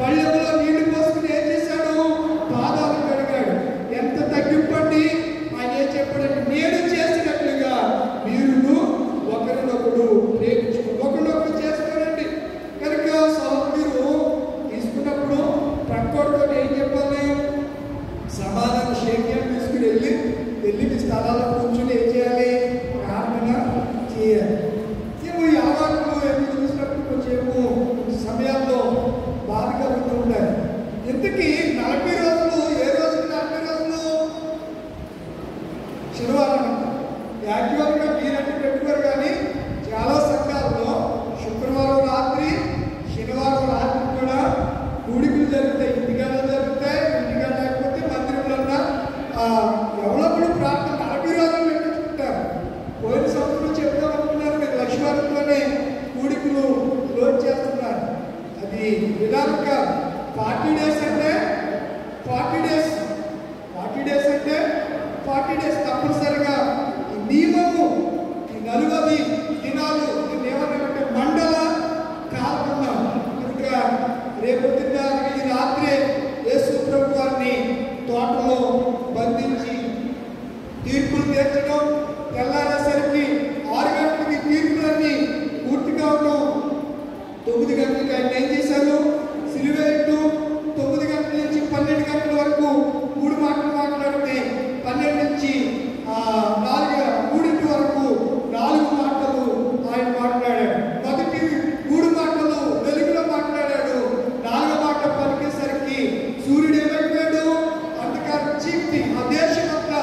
పళ్ళెములో నీళ్లు పోసుకుని ఏం చేశాడు? 40 days తప్పనిసరిగా ఈ నియమము, ఈ 40 దినాలు ఏమన్నామంటే మండల కాలకున్నాం. కనుక రేపొద్దున ఈ రాత్రే యేసు ప్రభు వారిని తోటలో బంధించి తీర్పులు తీర్చడం, తెల్లారేసరికి 6 గంటలకి తీర్పులన్నీ పూర్తిగా ఉండడం. 9 గంటలకి ఆయన ఏం చేశారు? సిలువేట్టు 9 గంటల నుంచి 12 గంటల వరకు 3 మాటలు మాట్లాడితే 12 నుంచి 3 వరకు 4 మాటలు ఆయన మాట్లాడాడు. మొదటి 3 మాటలు వెలుగులో మాట్లాడాడు. 4వ మాట పలికేసరికి సూర్యుడు ఏమైపోయాడు? అంధకారం, చీకటి. ఆ దేశం అంతా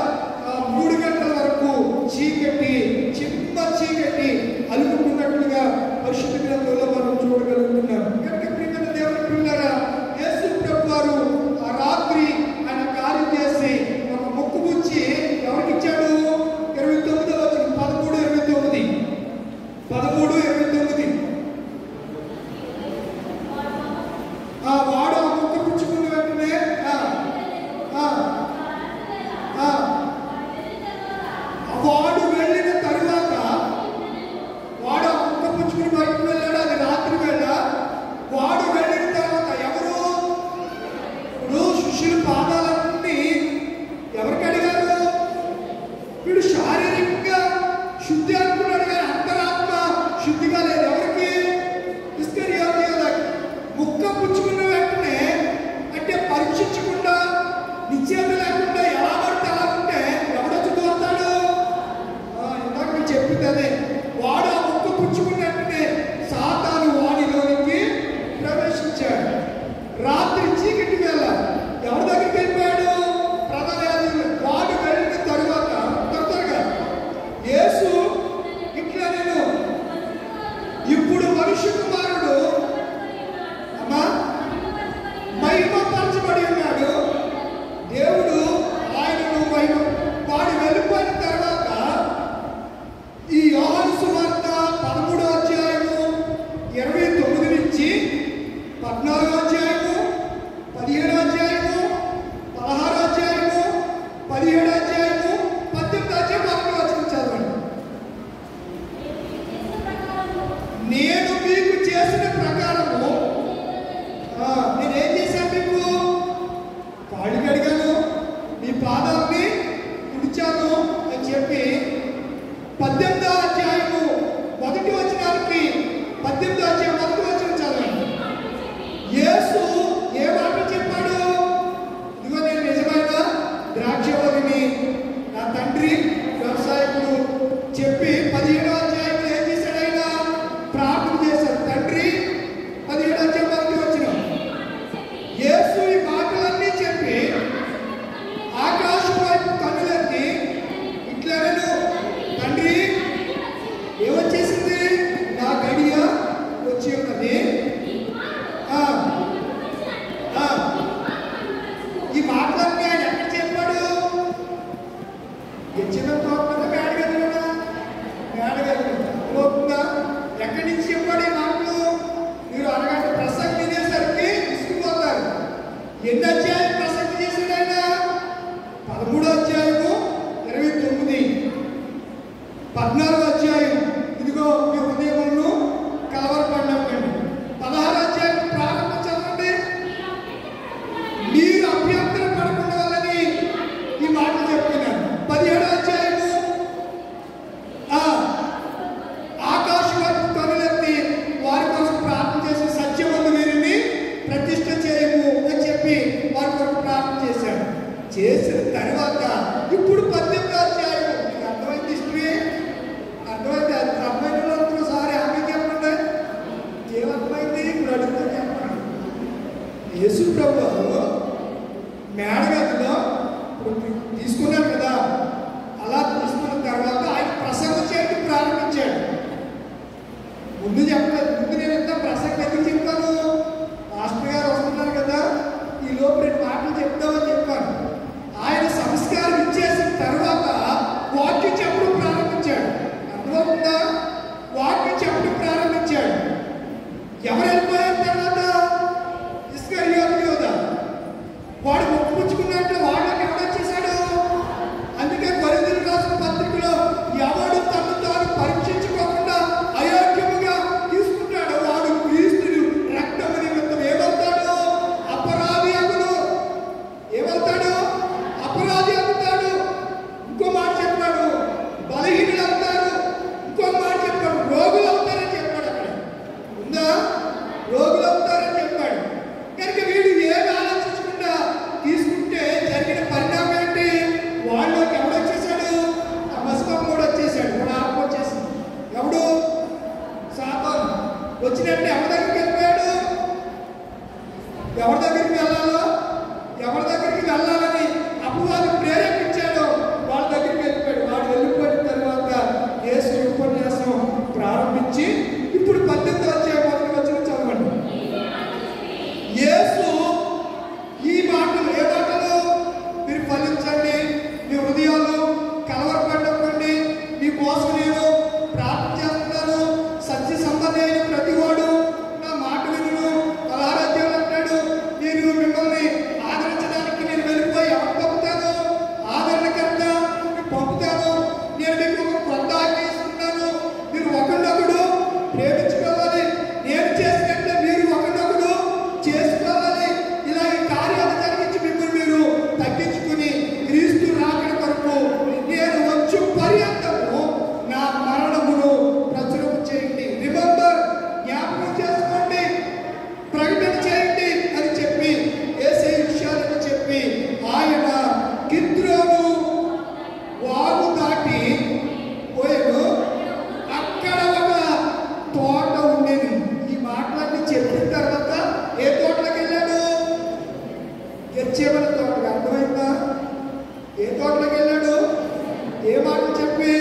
3 గంటల వరకు చీకటి, చిన్న చీకటి అలుముకున్నట్లుగా పరిశుద్ధ గ్రంథంలో మనం చూడగలుగుతున్నాం. కనుక ప్రియమైన దేవుని పిల్లలారా, యేసు ప్రభు వారు ఆ రాత్రి ఆయన కార్యం చేసి ఒక ముక్కు పుచ్చి ఎవరికి ఇచ్చాడు? 29వ వచనం 13:29 వాడు ఆ ముక్కు పుచ్చుకున్న వెంటనే వాడు వెళ్ళిన తరువాత వాడు ఆ ముక్క పుచ్చుకుని బయటకు వెళ్ళాడు. అది రాత్రి వేళ. వాడు వెళ్ళిన తర్వాత ఎవరు? ఇప్పుడు శిష్యుల పాదాలన్నీ ఎవరికి అడిగారు? వీడు శారీరకంగా శుద్ధి అనుకున్నాడు కానీ అంతరాత్మ శుద్ధిగా లేదు. ఎవరికి? ఇస్కరియోతీయులకు. ముక్క పుచ్చుకున్న వెంటనే అంటే పరీక్షించకుండా, నిశ్చయత లేకుండా ఎలా పడితే అలా ఉంటే ఎవడొచ్చి దోస్తాడు? ఇందాక మీరు చెప్పింది అదే. వాడు ఆ ముక్క పుచ్చుకున్నట్టే సాతాను వాడిలోనికి ప్రవేశించాడు. రాత్రి చీకటి వేళ ఎవరి దగ్గరికి వెళ్ళిపోయాడు? ప్రధాన యాజకులు. వాడు వెళ్ళిన తరువాత త్వరగా యేసు ఇట్లా, నేను ఇప్పుడు మనుష్య కుమారుడు మహిమపరచబడి ఉన్నాడు. దేవుడు ఆయనను వాడు వెళ్ళిపోయిన తర్వాత ఈ యోహాను సువార్త 13వ అధ్యాయము 29 నుంచి 14వ అధ్యాయము, 17వ అధ్యాయము, 16వ అధ్యాయము, 17వ అధ్యాయము, 18వ అధ్యాయం 1వ వచనం చదవండి. నేను మీకు చేసిన ప్రకారము నేనేం చేశాను? మీకు కాళ్ళు కడిగాను, మీ పాదాలని తుడిచాను అని చెప్పి 18వ అధ్యాయము 1వ వచనానికి 18వ అధ్యాయం 1వ వచనం చదవండి. యేసు ఏ మాట చెప్పాడు? ఇదిగో నేను నిజమైన ద్రాక్షవల్లిని, నా తండ్రి వ్యవసాయకుడు చెప్పి 17వ అధ్యాయంలో ఏం చేశాడు? ఆయన ప్రార్థన చేశాడు. తండ్రి 17వ అధ్యాయం 1వ వచనం. యేసు ఈ మాటలన్నీ చెప్పి ఆకాశం వైపు కన్నులెత్తి ఇట్లా, నేను తండ్రి ఏమొచ్చేసింది? నా గడియ వచ్చి ఉన్నది. ఈ మాటలన్నీ ఆయన ఎక్కడ చెప్పాడు? చిన్న తోటలో మేడగదిలోనా? మేడగదిలో ఎక్కడి నుంచి చెప్పాడు ఈ మాటలు? మీరు అరగంట ప్రసంగం వినేసరికి విసిగిపోతారు. ఎన్ని అధ్యాయం ప్రసంగం చేశాడు ఆయన? 13వ అధ్యాయము 29, 14వ అధ్యాయం ఇదిగో మీ హృదయములను కలవరపడినవ్వండి. 16వ అధ్యాయం ప్రారంభం చదవండి. మీరు అభ్యంతరం పడకుండా వాళ్ళని ఈ మాటలు చెప్తున్నాను. 17వ అధ్యాయము ఆకాశం వైపు కనులెత్తి వారి కోసం ప్రార్థన చేసి సత్యమందు వీరిని ప్రతిష్ఠ చేయము అని చెప్పి వారి కొరకు ప్రార్థన చేశాడు. చేసిన తర్వాత ఇప్పుడు 18వ అధ్యాయం. మీకు అర్థమైంది? హిస్టరీ అర్థమైంది? అర్థమైన వాళ్ళు సారీ ఆమె చెప్పండి. ఏమర్థమైంది? ఇప్పుడు అడుగుతా చెప్పండి. యేసు ప్రభు మేడగదిలో తీసుకున్నాడు కదా, అలా తీసుకున్న తర్వాత ఆయన ప్రసంగం చేయడం ప్రారంభించాడు. ముందు చెప్పలేదు. ముందు నేను ఎంత ప్రసంగం ఎందుకు చెప్తాను? మాస్టర్ గారు వస్తున్నారు కదా, ఈ లోపు 2 మాటలు చెప్తామని చెప్పాను. ఆయన సంస్కారం ఇచ్చేసిన తర్వాత ఏ తోటలోకి వెళ్ళాడు? ఏ మాటలు చెప్పి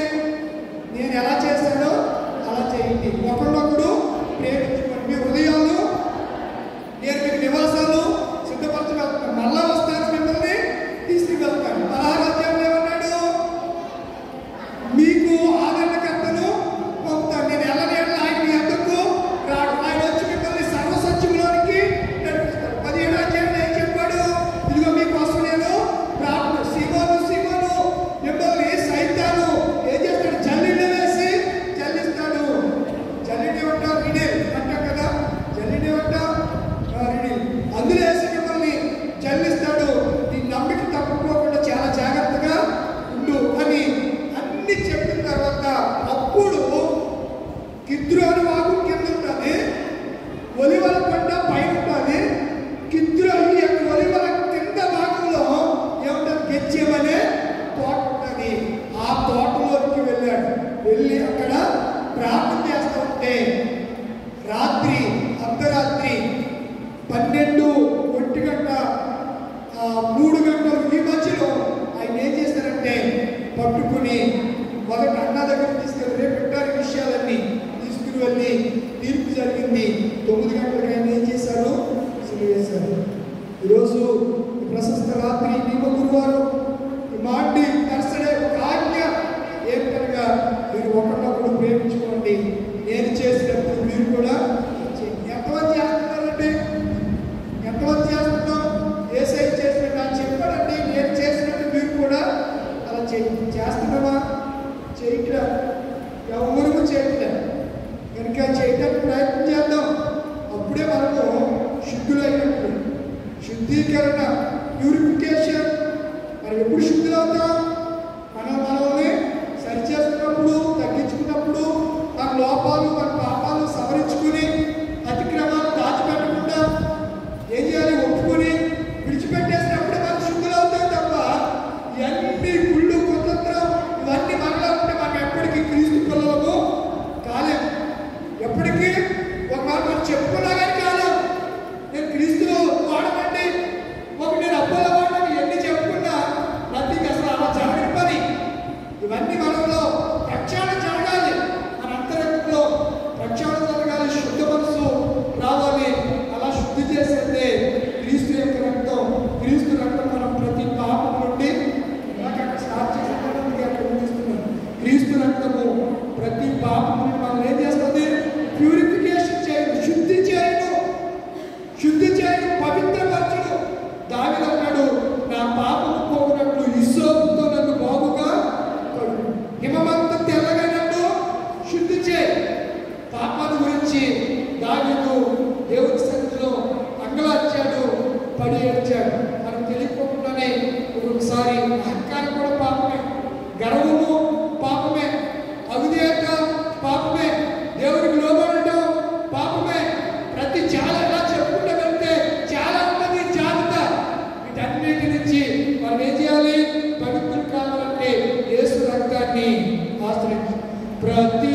నేను ఎలా చేశానో అలా చేయండి, ఒకరినొకడు ప్రేమించుకోండి, మీ హృదయాలు నేను మీకు నివాసాలు సిద్ధపరచగలుగుతాను, మళ్ళా వస్తాను, మిమ్మల్ని తీసుకువెళ్తాను. 16వ అధ్యాయంలో ఏమన్నాడు? మీకు ఆదరణకర్తను పంపుతాను, నేను ఎల్లనేళ్ళ ఆయన మీ వద్దకు రాడు, ఆయన వచ్చి మిమ్మల్ని సర్వసత్యంలోనికి నడిపిస్తాడు. 17వ అధ్యాయంలో ఏం చెప్పాడు? ఇదిగో మీకోసం నేను ప్రార్థన, సీమోను సీమోను మిమ్మల్ని సైతాను ఏం చేస్తాడు? జల్లిని వేసి జల్లిస్తాడు. జల్లిని ఉంటాం రిడే అంటాం కదా, జల్లిని ఉంటాం రిడే, అందులో వేసి మిమ్మల్ని జల్లిస్తాడు, నీ నమ్మిక తప్పుకోకుండా చాలా జాగ్రత్తగా ఉండు అని అన్ని చెప్పిన తర్వాత అప్పుడు కిద్రోను వాగు కింద ఉంటుంది, ఒలివల కొండ పైన ఉంటుంది. కిద్రోను యొక్క ఒలివల కింద భాగంలో ఏమంటారు? గెచ్చేమనే తోట ఉంటుంది. ఆ తోటలోకి వెళ్ళాడు. వెళ్ళి అక్కడ ప్రార్థన చేస్తూ ఉంటే రాత్రి అర్ధరాత్రి 12, 1 గంట, 3 గంటలు ఈ మధ్యలో ఆయన ఏం చేశారంటే పట్టుకుని మొదట అన్న దగ్గర తీసుకెళ్ళి రేపు పెట్టారు విషయాలన్నీ తీసుకుని వెళ్ళి తీర్పు జరిగింది. 9 గంటలకు ఆయన ఏం చేశారు? సిలువ వేశారు. ఈరోజు ప్రశస్త రాత్రి నిమ్మ గురువారం మాండి కర్సడే ఒక ఆజ్ఞ ఏమిటనగా మీరు ఒకరినొకరు ప్రేమించుకోండి, నేను చేసినప్పుడు మీరు కూడా చేయండి. ఎంతమంది చేస్తున్నారండి? ఎంతమంది చేస్తున్నాం? ఏసై చేసినట్టు ఆయన చెప్పాడండి, నేను చేసినట్టు మీరు కూడా అలా చేస్తున్నామా? చేయట్లా, ఎవరు చేయట్లే. కనుక చేయడానికి ప్రయత్నం చేద్దాం. అప్పుడే మనము శుద్ధులైనట్టు. శుద్ధీకరణ, ప్యూరిఫికేషన్. మనం ఎప్పుడు శుద్ధులవుతాం? మనల్ని సరిచేస్తున్నప్పుడు, తగ్గించుకున్నప్పుడు, మన లోపాలు మన పాపాలు సవరించుకుని అతిక్రమాలు దాచిపెట్టకుండా ఏం చేయాలి? ఒప్పుకొని విడిచిపెట్టేసినప్పుడే మనం శుద్ధులవుతాం తప్ప ఇవన్నీ గుళ్ళు కుతంత్రం ఇవన్నీ మనలో ఉంటే మనం ఎప్పటికీ క్రీస్తు పిల్లలము కాలేము. ఎప్పటికీ ఒకవేళ మనం చెప్పుకున్నా కానీ కాలేము. నేను క్రీస్తులో వాడమండి, నేను అబ్బోలో వాడని ఎన్ని చెప్పుకున్నా నథింగ్, అసలు అలా జరగని పని. ఇవన్నీ మనలో ప్రక్షాళన జరగాలి, మన అంతరంగంలో ప్రక్షాళన జరగాలి, శుద్ధ మనసు రావాలి. అలా శుద్ధి చేసేదే క్రీస్తు యొక్క రక్తం. క్రీస్తు రక్తం మనం ప్రతి పాపం నుండి అక్కడ స్టార్ట్ చేసేటప్పుడు అక్కడ చూస్తున్నాం. క్రీస్తు రక్తము ప్రతి పాపం నుండి మనం ఏం చేస్తుంది? ప్యూరిఫికేషన్ చేయను, శుద్ధి చేయను, శుద్ధి చేయను, పవిత్రపరచను. దావీదు అన్నాడు, నా పాపము పోకున్నట్లు హిస్సోపుతో నన్ను బాగుగా కడుగు, హిమమంతా తెల్లగా నన్ను శుద్ధి చేయి. పాపాన్ని గురించి దావీదు దేవుని సన్నిధిలో అంగలార్చాడు, పడి ఏడ్చాడు. మనం తెలియకుండానే ఒక్కొక్కసారి అహంకారం కూడా పాపమే, గర్వము పాపమే, అవిధేయత పాపమే, దేవుడికి లోబడటం పాపమే. ప్రతి చాలా ఎలా చెప్పుకుంటూ వెళ్తే చాలా మంది జాగ్రత్త. వీటన్నిటి నుంచి మనం ఏం చేయాలి? పవిత్రం కావాలంటే యేసు రక్తాన్ని ఆశ్రయించాలి. ప్రతి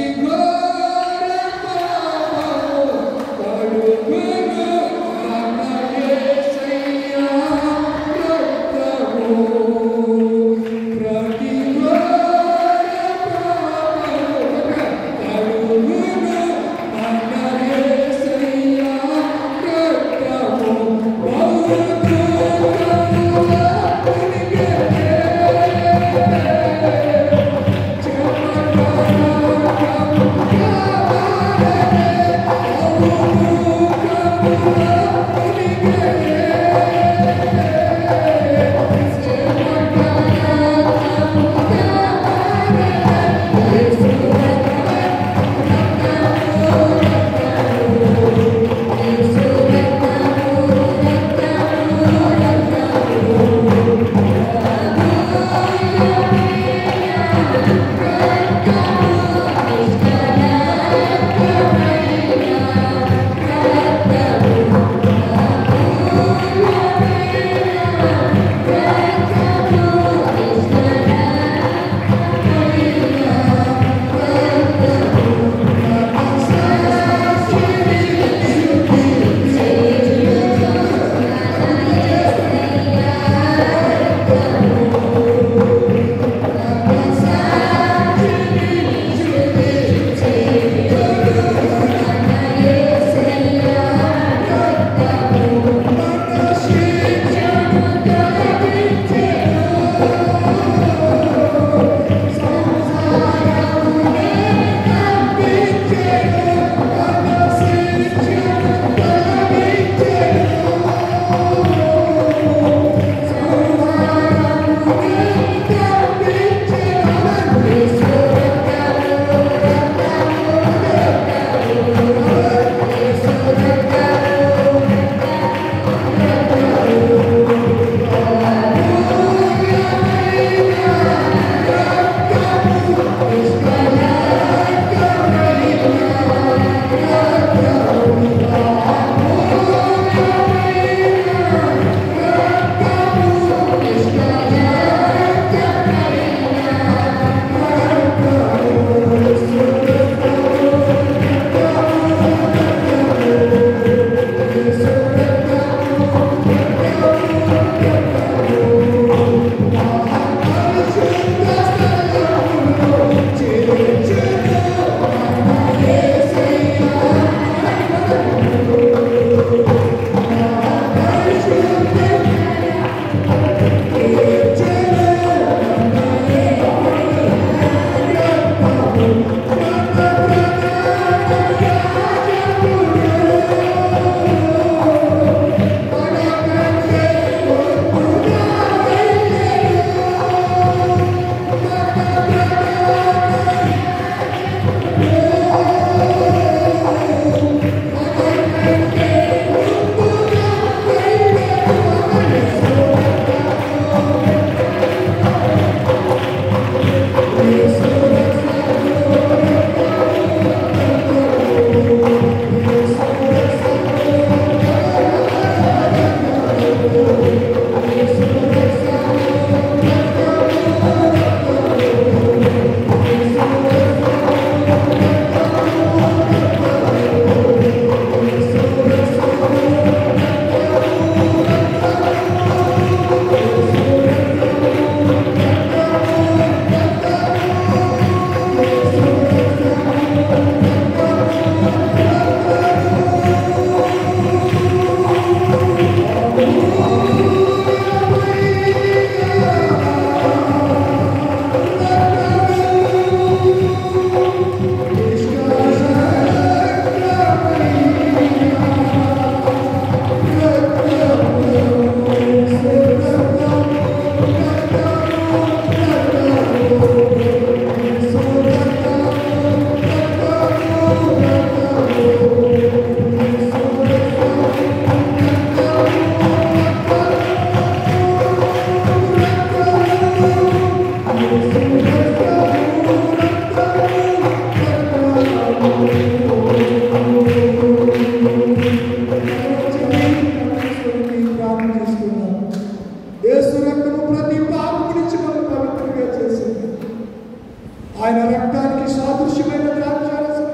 ఆయన రక్తానికి సాదృశ్యమైన ద్రాక్షారసం,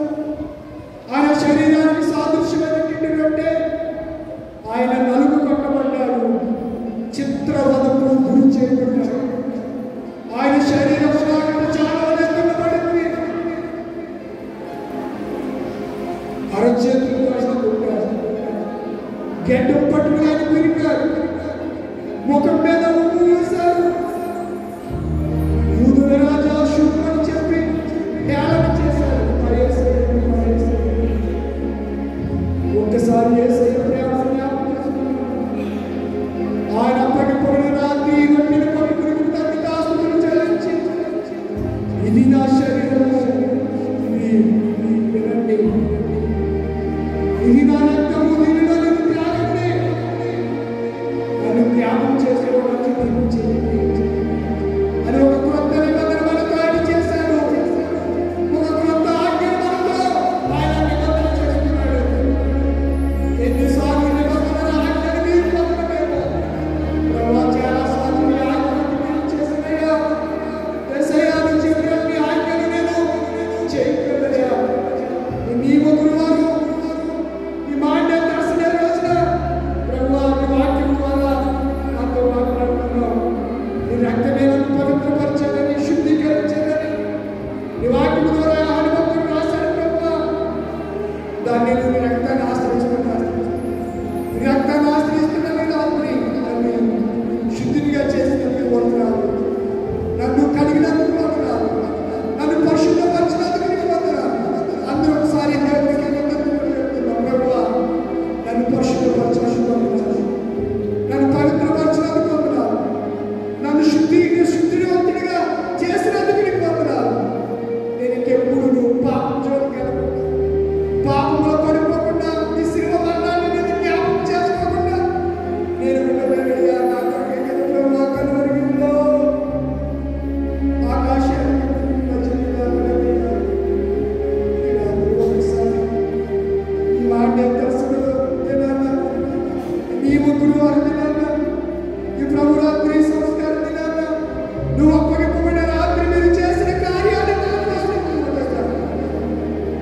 ఆయన శరీరానికి సాదృశ్యమైన కిండి రొట్టె. ఆయన నలుగు కట్టబడ్డాడు, చిత్రవదకు గురి చేయబడ్డాడు. ఆయన శరీరం చాలా కట్టబడింది. అరచేతులు కాసుకుంటారు, గడ్డం పట్టుకుని ఆయన పెరిగారు, ముఖం మీద ఉమ్ము వేశారు. యూదుల రాజా శుభ్రం చెప్పి హేళన చేశారు. ఒక్కసారి యేసయ్య ప్రేమను జ్ఞాపకం చేసుకున్నాడు. ఆయన పడిపోయిన రాత్రి రొట్టెను పట్టుకుని కృతజ్ఞతాస్తుతులు చెల్లించి, ఇది నా శరీరం, వినండి, ఇది నా రక్తము, దీనిలో నేను త్యాగండి, నన్ను త్యాగం చేసుకోవడానికి నేను చేయండి అని ఒక క్రొత్త నిబంధన మనతో ఆయన చేశాడు. ఒక క్రొత్త ఆజ్ఞను మనతో ఆయన నిబంధన చేస్తున్నాడు. ఎన్నిసార్లు నిబంధన ఆజ్ఞను మీరు పొందలేమో, ప్రభు చాలా సార్లు ఈ ఆజ్ఞను మీరు చేసినయ్యా, యేసయ్యా నువ్వు చెప్పిన ఆజ్ఞను నేను చేయగలనయ్యా. నీవు గురువారు ఈ మాట తెలిసిన రోజున ప్రభు నీ వాక్యం ద్వారా నాతో మాట్లాడుతున్నావు. నీ రక్తమే నన్ను పవిత్రపరచాలని, శుద్ధీకరించాలని నీ వాక్యం ద్వారా అనుభవం రాశాడు ప్రభు. దాన్ని నీ రక్తాన్ని ఆశ్రయిస్తున్నాను. నీ రక్తాన్ని ఆశ్రయిస్తున్నాను రాత్రి నన్ను శుద్ధిగా చేసినందుకు వందనాలు, నన్ను కలిగినందుకు వందనాలు, నన్ను పరిశుద్ధపరిచినందుకు నీకు వందనాలు. అందరూ ఒకసారి దేవునికి ప్రభువా నన్ను పరిశుద్ధపరిచినందుకు వందనాలు, నన్ను పవిత్రపరిచినందుకు వందనాలు, నన్ను శుద్ధివంతుడిగా చేసినందుకు నీకు వందనాలు. నేను ఇంకెప్పుడు నువ్వు పాపం జోలికి వెళ్ళకుండా, పాపంలో పడిపోకుండా, నీ శిలువ మరణాన్ని నేను జ్ఞాపకం చేసుకోకుండా నేను ఉండలేనయ్యా. నా కొరకే కదా ప్రభువా కలువరిలో ఆకాశానికి మధ్యలో ఒకసారి ఈ మాట తెలుసుడు తినాలా, నీవు గురువారు తినాలా, ఈ ప్రభు రాత్రి సంస్కారం తినాలా, నువ్వు అప్పగిపోయిన రాత్రి మీరు చేసిన కార్యాలు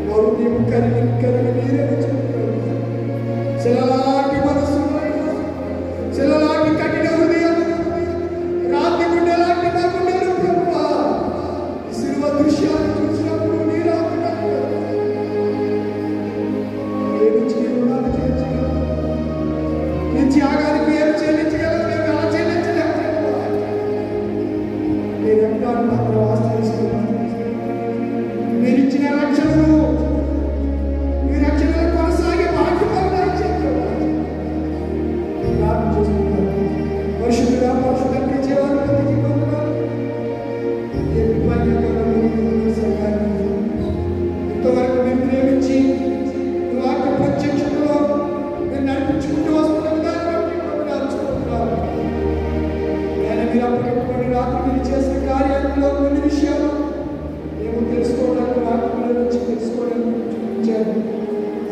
వారు నీవు కరిగి నీరే వచ్చుకుంటారు. శిలలాంటి మనసు, శిలలాంటి కఠిన హృదయం, రాతి గుండెలాంటి నా గుండెలు ప్రభువా ఈ శిలువ దృశ్యాన్ని చూసినప్పుడు నీరాకున్నాను. ఏమి చేయగలను చేయించగలను, నీ త్యాగానికి ఏమి చెల్లించగలను, నేను ఎలా చెల్లించలేము ప్రభువా. నీ రక్తాన్ని మాత్రం ఆశ్రయిస్తున్నాను. మీరు ఇచ్చిన రక్షణను, మీ రక్షణలో కొనసాగే భాగ్యము దయచేయండి ప్రభువా. ప్రార్థన చేసుకుంటాను. పరిశుద్ధుడా, పరిశుద్ధంగా జీవాధిపతికి వందనాలు. ఏ విభాగ్యంగా సంఘాన్ని ఇంతవరకు మీరు ప్రేమించి ఈ వాక్య ప్రత్యక్షతలో మీరు నడిపించుకుంటూ వస్తున్న దాన్ని బట్టి వందనాలు చెప్పుకుంటున్నాను. నేను మీరు అప్పటికప్పుడు రాత్రి మీరు చేసిన కార్యాలలో కొన్ని విషయాలు మేము తెలుసుకోవడానికి, వాక్యంలో నుంచి తెలుసుకోవడానికి చూపించారు.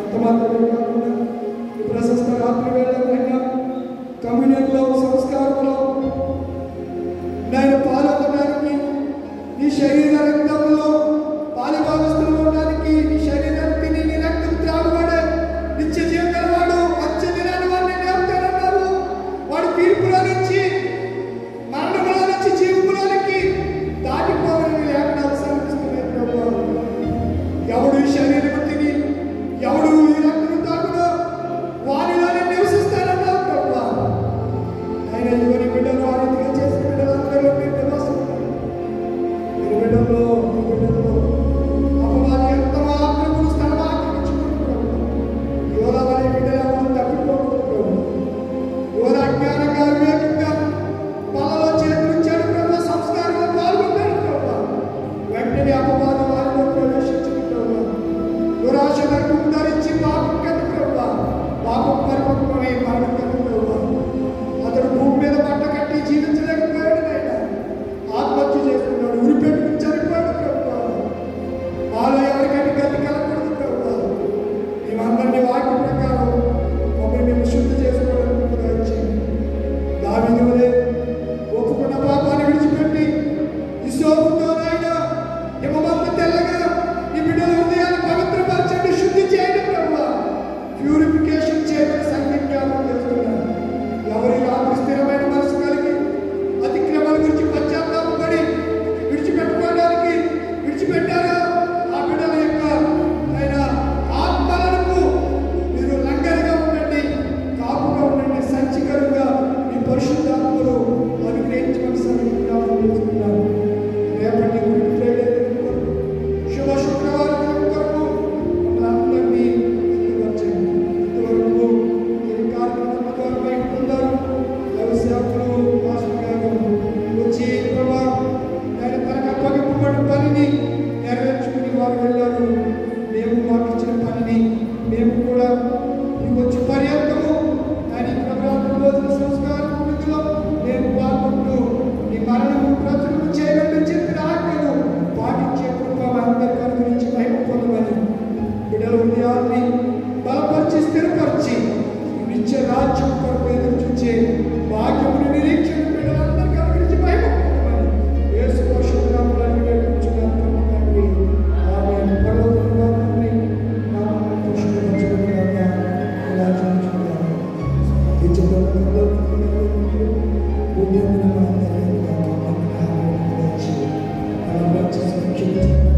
అంత మాత్రమే కాకుండా ఈ ప్రశస్త రాత్రి వేళ కమ్యూనియన్లో, సంస్కారంలో నేను పాల్గొనడానికి, నీ శరీర రక్తంలో పాలుభాగస్తులు ఉండడానికి, నీ శరీరం తిని నీ రక్తం త్రాగుబడే నిత్య జీవితం వాడు వచ్చే దినాన్ని వాడిని నేర్పుతారన్నారు. వాడు తీర్పులో నుంచి, మరణంలో నుంచి జీవములోనికి దాటిపోవాలని లేఖనాలు సమర్పిస్తున్నాయి ప్రభువా. ఎవడు ఈ శరీరం తిని, ఎవడు ఈ రక్తం తాగునో వారిలోనే నివసిస్తారన్నారు ప్రభువా. నెరవేరుగాక. ఆమేన్.